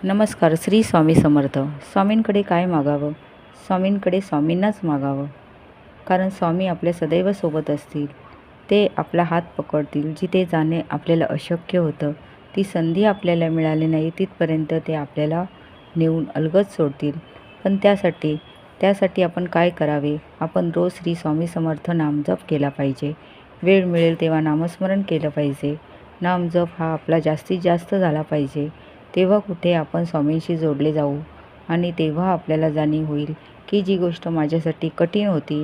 नमस्कार. श्री स्वामी समर्थ. स्वामींकडे काय मागावं? स्वामींकडे स्वामींनाच मागावं. कारण स्वामी आपल्या सदैव सोबत असतील. ते आपला हात पकडतील. जिथे जाणे आपल्याला अशक्य होतं, ती संधी आपल्याला मिळाली नाही तिथपर्यंत ते आपल्याला नेऊन अलगद सोडतील. पण त्यासाठी आपण काय करावे? आपण रोज श्री स्वामी समर्थ नामजप केला पाहिजे. वेळ मिळेल तेव्हा नामस्मरण केलं पाहिजे. नामजप हा आपला जास्तीत जास्त झाला पाहिजे. तेव्हा कुठे आपण स्वामींशी जोडले जाऊ आणि तेव्हा आपल्याला जाणीव होईल की जी गोष्ट माझ्यासाठी कठीण होती,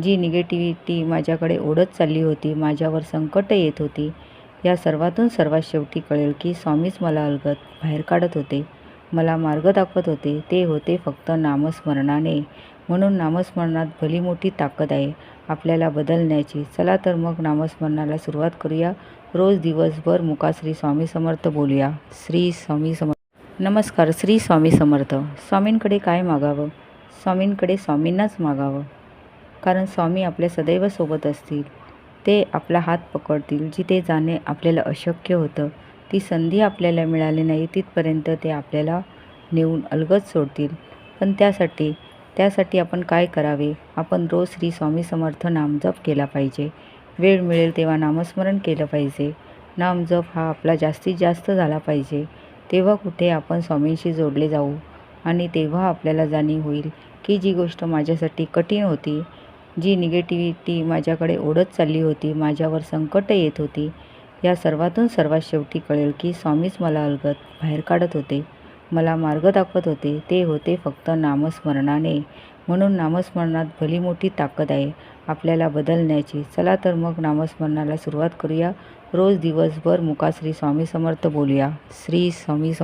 जी निगेटिव्हिटी माझ्याकडे ओढत चालली होती, माझ्यावर संकट येत होती, या सर्वातून सर्वात शेवटी कळेल की स्वामीच मला अलगद बाहेर काढत होते, मला मार्ग दाखवत होते. ते होते फक्त नामस्मरणाने. म्हणून नामस्मरणात भली मोठी ताकद आहे आपल्याला बदलण्याची. चला तर मग नामस्मरणाला सुरुवात करूया. रोज दिवसभर मुखात श्री स्वामी समर्थ बोलूया. श्री स्वामी समर्थ. नमस्कार. श्री स्वामी समर्थ. स्वामींकडे काय मागावं? स्वामींकडे स्वामींनाच मागावं. कारण स्वामी आपल्या सदैव सोबत असतील. ते आपला हात पकडतील. जिथे जाणे आपल्याला अशक्य होतं, ती संधी आपल्याला मिळाली नाही तिथपर्यंत ते आपल्याला नेऊन अलगद सोडतील. पण त्यासाठी आपण काय करावे? आपण रोज श्री स्वामी समर्थ नामजप केला पाहिजे. वेळ मिळेल तेव्हा नामस्मरण केलं पाहिजे. नामजप हा आपला जास्तीत जास्त झाला पाहिजे. तेव्हा कुठे आपण स्वामींशी जोडले जाऊ आणि तेव्हा आपल्याला जाणीव होईल की जी गोष्ट माझ्यासाठी कठीण होती, जी निगेटिव्हिटी माझ्याकडे ओढत चालली होती, माझ्यावर संकट येत होती, या सर्वातून सर्वात शेवटी कळेल की स्वामीच मला अलगद बाहेर काढत होते, मला मार्ग दाखवत होते. ते होते फक्त नामस्मरणाने. म्हणून नामस्मरणात भली मोठी ताकद आहे आपल्याला बदलण्याची. चला तर मग नामस्मरणाला सुरुवात करूया. रोज दिवसभर मुखात श्री स्वामी समर्थ बोलूया. श्री स्वामी समर्थ.